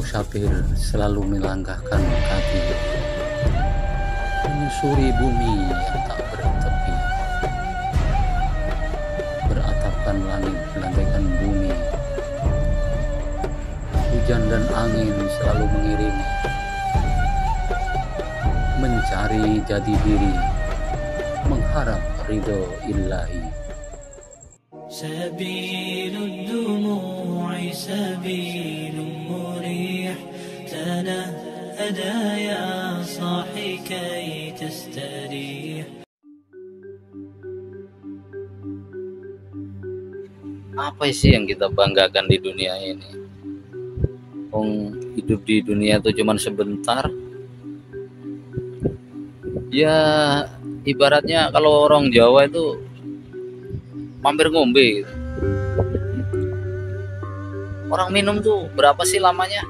musafir selalu melangkahkan kaki, menyusuri bumi yang tak bertepi, beratapkan langit, melambaikan bumi. Hujan dan angin selalu mengiringi, mencari jati diri, mengharap ridho ilahi. سبيل الدموع سبيل مريح تنهدى يا صاحي كي تستريح. Apa sih yang kita banggakan di dunia ini? Hidup di dunia itu cuma sebentar. Ya ibaratnya kalau orang Jawa itu mampir ngombe gitu. Orang minum tuh berapa sih lamanya?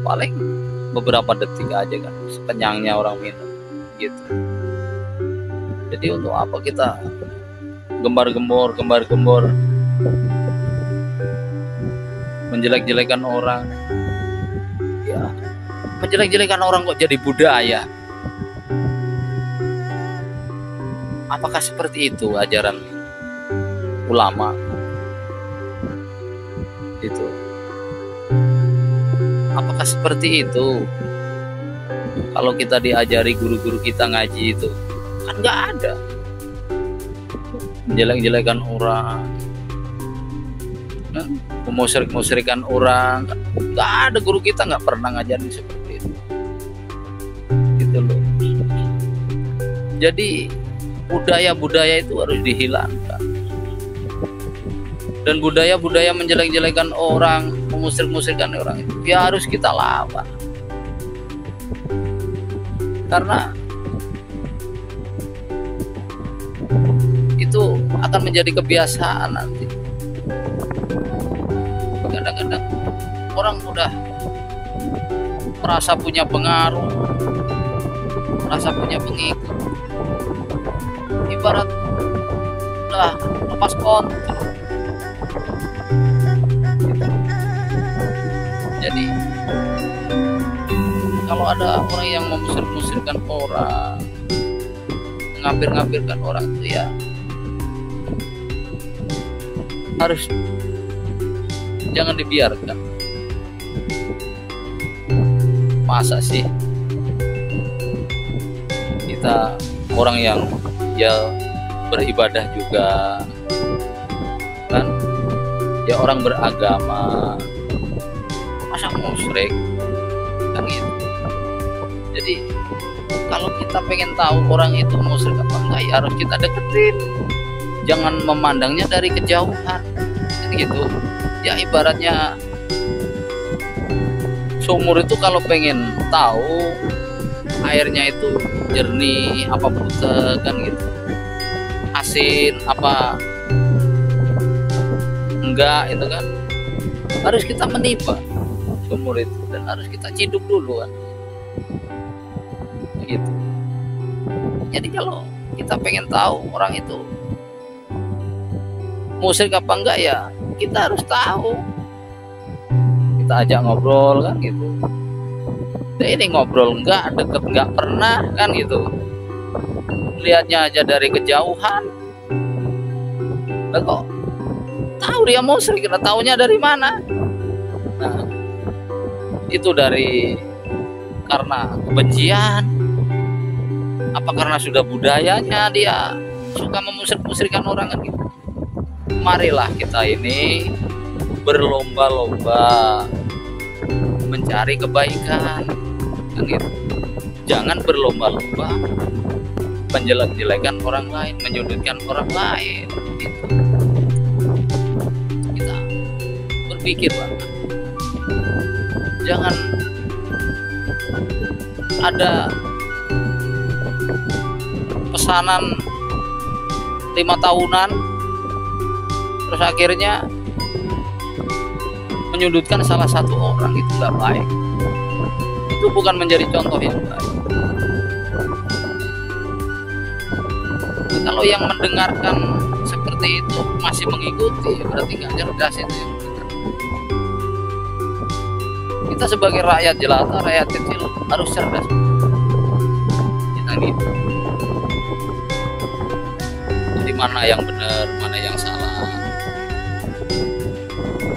Paling beberapa detik aja kan, sekenyangnya orang minum gitu. Jadi untuk apa kita gembar-gembor menjelek-jelekan orang? Ya, menjelek-jelekan orang kok jadi budaya? Apakah seperti itu ajaran ulama itu? Apakah seperti itu kalau kita diajari guru-guru kita ngaji itu? Kan nggak ada. Menjelek-jelekan orang, memusrik-musrikan orang, nggak ada. Guru kita nggak pernah ngajarin seperti itu gitu loh. Jadi budaya-budaya itu harus dihilangkan. Dan budaya-budaya menjelek-jelekan orang, memusir-musirkan orang itu ya harus kita lawan. Karena itu akan menjadi kebiasaan nanti. Kadang-kadang orang udah merasa punya pengaruh, merasa punya pengikut. Ibarat udah lepas kontrol. Jadi kalau ada orang yang memusir-musirkan orang, ngapir-ngapirkan orang itu ya harus jangan dibiarkan. Masa sih kita orang yang ya beribadah juga kan, ya orang beragama, masa musyrik kan gitu. Jadi kalau kita pengen tahu orang itu musyrik apa enggak ya harus kita deketin, jangan memandangnya dari kejauhan kan gitu. Ya ibaratnya sumur itu kalau pengen tahu airnya itu jernih apa putih kan gitu, asin apa enggak, itu kan harus kita meniba sumur itu dan harus kita ciduk dulu kan gitu. Jadi kalau kita pengen tahu orang itu musyrik apa enggak ya kita harus tahu, kita ajak ngobrol kan gitu. Nah, ini ngobrol enggak, deket enggak pernah kan gitu, lihatnya aja dari kejauhan. Nah, kok tahu dia musyrik, kita taunya dari mana? Nah, itu dari karena kebencian, apa karena sudah budayanya dia suka memusrik-musrikan orang kan gitu. Marilah kita ini berlomba-lomba mencari kebaikan kan gitu. Jangan berlomba-lomba menjelek-jelekan orang lain, menyudutkan orang lain gitu. Kita berpikirlah, jangan ada pesanan 5 tahunan terus akhirnya menyudutkan salah satu orang, itu nggak baik. Itu bukan menjadi contoh yang baik. Nah, kalau yang mendengarkan seperti itu masih mengikuti, berarti nggak cerdas itu. Kita sebagai rakyat jelata, rakyat kecil harus cerdas. Kita gitu. Jadi mana yang benar, mana yang salah.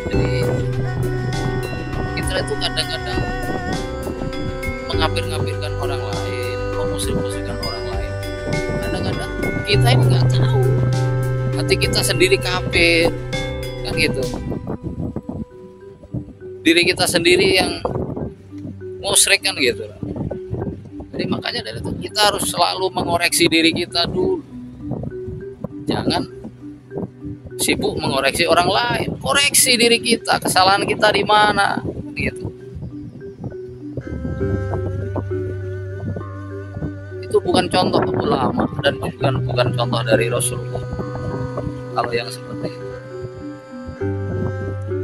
Jadi kita itu kadang-kadang mengapir-ngapirkan orang lain, memusik-musikkan orang lain. Kadang-kadang kita ini nggak tahu, hati kita sendiri kafir, kan gitu. Diri kita sendiri yang musyrik kan gitu. Jadi makanya dari itu kita harus selalu mengoreksi diri kita dulu. Jangan sibuk mengoreksi orang lain. Koreksi diri kita, kesalahan kita di mana, gitu. Itu bukan contoh ulama dan bukan contoh dari Rasulullah. Kalau yang seperti itu.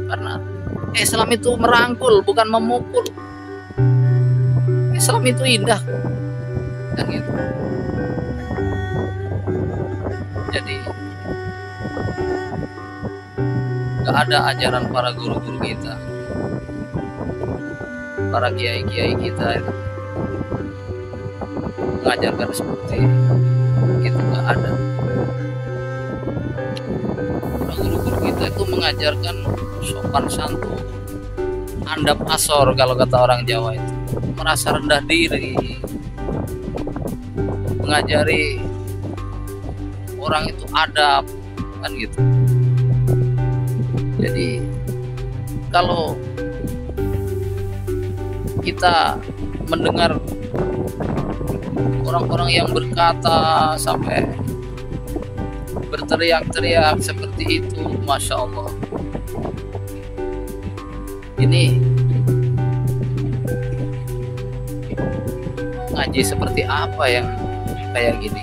Karena Islam itu merangkul, bukan memukul. Islam itu indah, kan gitu. Jadi gak ada ajaran para guru-guru kita, para kiai-kiai kita itu mengajarkan seperti itu, gak ada. Para guru-guru kita itu mengajarkan sopan santun, andap asor kalau kata orang Jawa itu, merasa rendah diri, mengajari orang itu adab, kan gitu. Jadi kalau kita mendengar orang-orang yang berkata sampai berteriak-teriak seperti itu, Masya Allah, ini ngaji seperti apa yang kayak gini.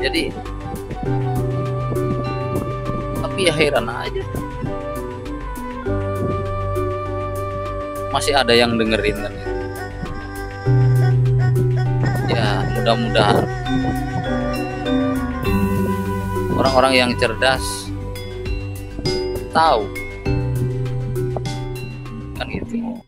Jadi tapi ya heran aja, masih ada yang dengerin kan itu. Ya mudah-mudahan orang-orang yang cerdas tahu, kan gitu.